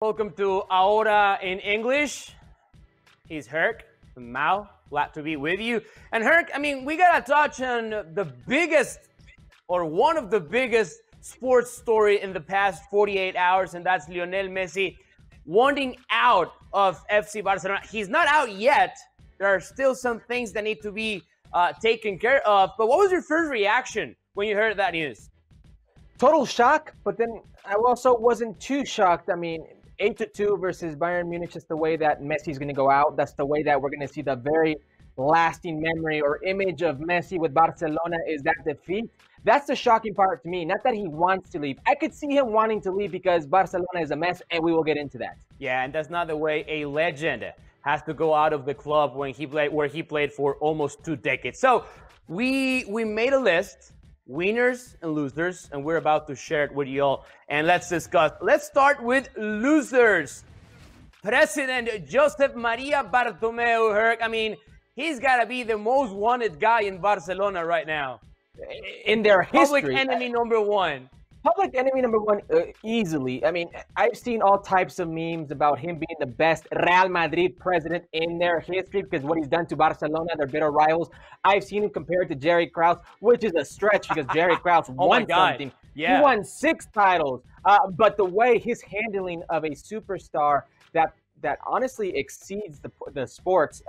Welcome to Ahora in English. He's Herc from Mao. Glad to be with you. And Herc, we gotta touch on the biggest, or one of the biggest sports story in the past 48 hours, and that's Lionel Messi wanting out of FC Barcelona. He's not out yet. There are still some things that need to be taken care of. But what was your first reaction when you heard that news? Total shock, but then I also wasn't too shocked. 8-2 versus Bayern Munich is the way that Messi's going to go out. That's the way that we're going to see the very lasting memory or image of Messi with Barcelona is that defeat. That's the shocking part to me. Not that he wants to leave. I could see him wanting to leave because Barcelona is a mess, and we will get into that. Yeah, and that's not the way a legend has to go out of the club where he played for almost 2 decades. So we made a list. Winners and losers, and we're about to share it with you all. And let's discuss. Let's start with losers. President Josep Maria Bartomeu, Herc. He's got to be the most wanted guy in Barcelona right now. In their history. Public enemy number one. Public enemy number one, easily. I've seen all types of memes about him being the best Real Madrid president in their history because what he's done to Barcelona, their bitter rivals. I've seen him compared to Jerry Krause, which is a stretch because Jerry Krause won something. Yeah. He won 6 titles. But the way his handling of a superstar that honestly exceeds the sports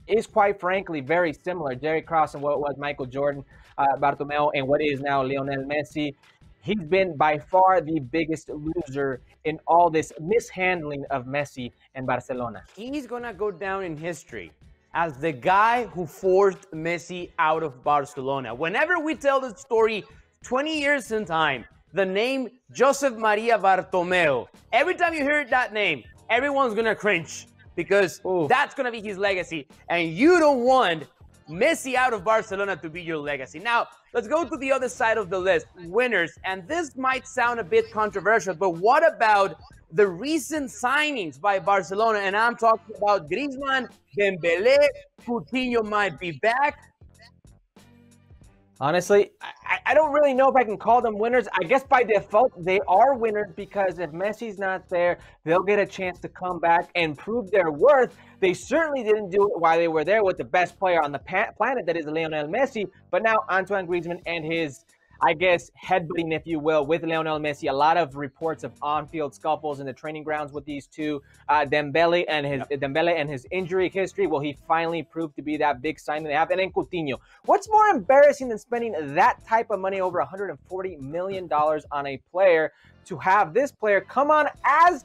is quite frankly very similar. Jerry Krause and what was Michael Jordan, Bartomeu, and what is now Lionel Messi. He's been by far the biggest loser in all this mishandling of Messi and Barcelona. He's going to go down in history as the guy who forced Messi out of Barcelona. Whenever we tell the story 20 years in time, the name Josep Maria Bartomeu, every time you hear that name, everyone's going to cringe because that's going to be his legacy. And you don't want Messi out of Barcelona to be your legacy. Now, let's go to the other side of the list, winners. And this might sound a bit controversial, but what about the recent signings by Barcelona? And I'm talking about Griezmann, Dembélé, Coutinho might be back. Honestly, I don't really know if I can call them winners. I guess by default, they are winners because if Messi's not there, they'll get a chance to come back and prove their worth. They certainly didn't do it while they were there with the best player on the planet, that is Lionel Messi. But now Antoine Griezmann and his, I guess, headbutting, if you will, with Lionel Messi. A lot of reports of on-field scuffles in the training grounds with these two. Dembélé and his injury history. Well, he finally proved to be that big signing they have. And then Coutinho. What's more embarrassing than spending that type of money, over $140 million on a player, to have this player come on as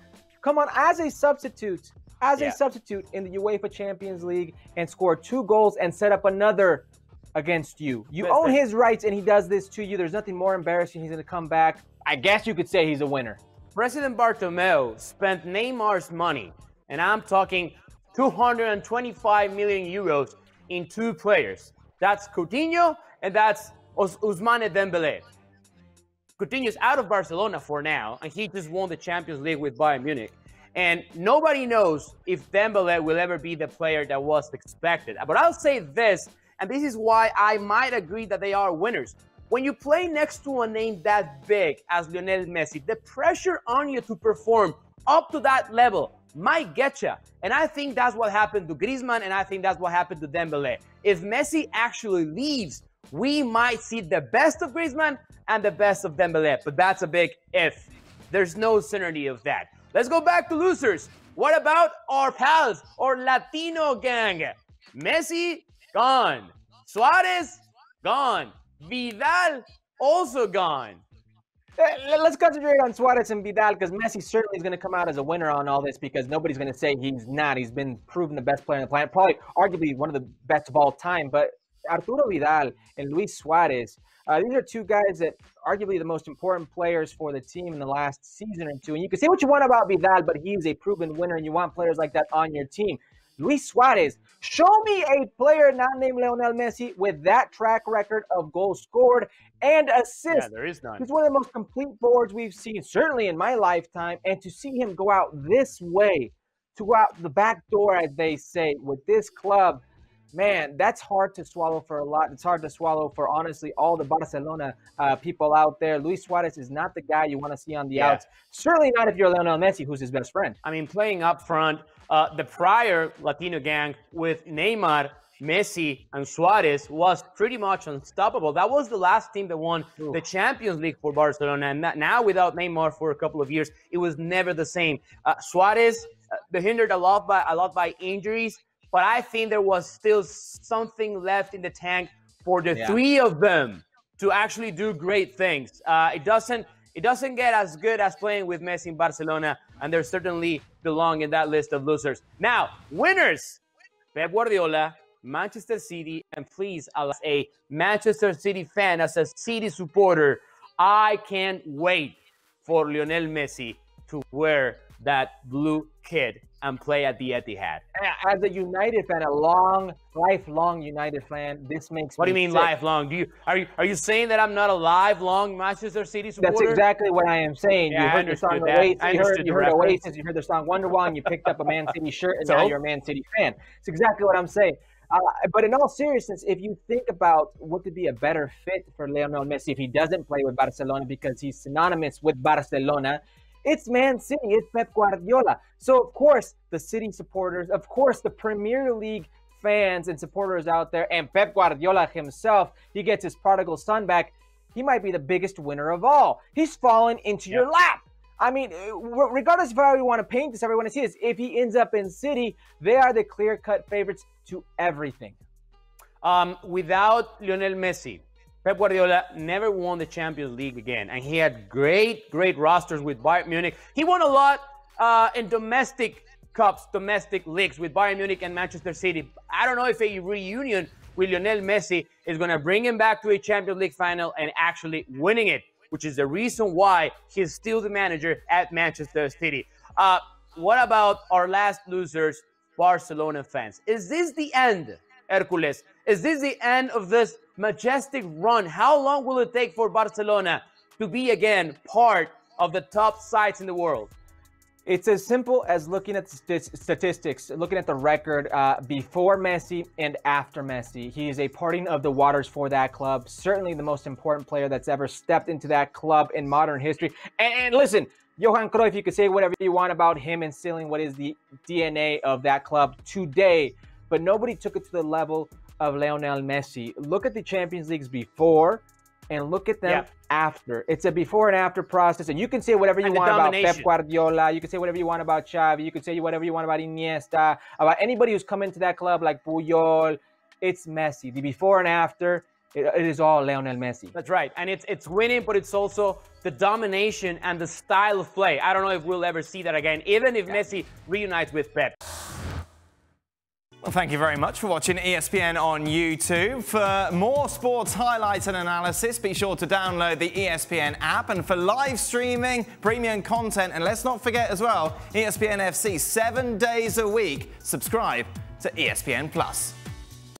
a substitute, a substitute in the UEFA Champions League and score 2 goals and set up another against you. You own his rights and he does this to you. There's nothing more embarrassing. He's going to come back. I guess you could say he's a winner. President Bartomeu spent Neymar's money, and I'm talking 225 million euros in 2 players. That's Coutinho and that's Ousmane Dembélé. Coutinho's out of Barcelona for now, and he just won the Champions League with Bayern Munich. And nobody knows if Dembélé will ever be the player that was expected. But I'll say this, and this is why I might agree that they are winners. When you play next to a name that big as Lionel Messi, the pressure on you to perform up to that level might get you. And I think that's what happened to Griezmann, and I think that's what happened to Dembélé. If Messi actually leaves, we might see the best of Griezmann and the best of Dembélé. But that's a big if. There's no certainty of that. Let's go back to losers. What about our pals, our Latino gang? Messi, gone. Suarez, gone. Vidal, also gone. Let's concentrate on Suarez and Vidal because Messi certainly is going to come out as a winner on all this because nobody's going to say he's not. He's been proven the best player on the planet, probably arguably one of the best of all time. But Arturo Vidal and Luis Suarez, these are 2 guys that arguably the most important players for the team in the last season or 2. And you can say what you want about Vidal, but he's a proven winner, and you want players like that on your team. Luis Suarez, show me a player not named Lionel Messi with that track record of goals scored and assists. Yeah, there is none. He's one of the most complete forwards we've seen, certainly in my lifetime. And to see him go out this way, to go out the back door, as they say, with this club, Man, that's hard to swallow for a lot. It's hard to swallow for, honestly, all the Barcelona people out there. Luis Suarez is not the guy you want to see on the outs. Certainly not if you're Lionel Messi, who's his best friend. I mean, playing up front, the prior Latino gang with Neymar, Messi, and Suarez was pretty much unstoppable. That was the last team that won the Champions League for Barcelona. And now without Neymar for a couple of years, it was never the same. Suarez, they're hindered a lot by injuries. But I think there was still something left in the tank for the three of them to actually do great things. It doesn't get as good as playing with Messi in Barcelona, and they certainly belong in that list of losers. Now, winners: Pep Guardiola, Manchester City, and please, as a Manchester City fan, as a City supporter, I can't wait for Lionel Messi to wear that blue kit and play at the Etihad. As a United fan, lifelong United fan, this makes What do you mean sick. Lifelong? Are you saying that I'm not a lifelong Manchester City supporter? That's exactly what I am saying. Yeah, you heard the song Oasis, you heard Oasis, you heard the song Wonderwall, and you picked up a Man City shirt, and now you're a Man City fan. It's exactly what I'm saying. But in all seriousness, if you think about what could be a better fit for Lionel Messi if he doesn't play with Barcelona because he's synonymous with Barcelona, it's Man City, it's Pep Guardiola. So, of course, the City supporters, of course, the Premier League fans and supporters out there, and Pep Guardiola himself, he gets his prodigal son back. He might be the biggest winner of all. He's fallen into your lap. I mean, regardless of how you want to paint this, how you want to see this, if he ends up in City, they are the clear-cut favorites to everything. Without Lionel Messi, Pep Guardiola never won the Champions League again, and he had great rosters with Bayern Munich. He won a lot in domestic cups, domestic leagues with Bayern Munich and Manchester City. I don't know if a reunion with Lionel Messi is going to bring him back to a Champions League final and actually winning it, which is the reason why he's still the manager at Manchester City. What about our last losers, Barcelona fans? Is this the end, Herculez? Is this the end of this majestic run? How long will it take for Barcelona to be again part of the top sides in the world? It's as simple as looking at the statistics, looking at the record before Messi and after Messi. He is a parting of the waters for that club. Certainly the most important player that's ever stepped into that club in modern history. And listen, Johan Cruyff, you could say whatever you want about him instilling what is the DNA of that club today, but nobody took it to the level of Lionel Messi. Look at the Champions Leagues before and look at them after. It's a before and after process, and you can say whatever you want about Pep Guardiola, you can say whatever you want about Xavi, you can say whatever you want about Iniesta, about anybody who's come into that club like Puyol. It's Messi. The before and after, it is all Lionel Messi. That's right, and it's winning, but it's also the domination and the style of play. I don't know if we'll ever see that again, even if Messi reunites with Pep. Well, thank you very much for watching ESPN on YouTube. For more sports highlights and analysis, be sure to download the ESPN app. And for live streaming, premium content, and let's not forget as well, ESPN FC 7 days a week. Subscribe to ESPN+.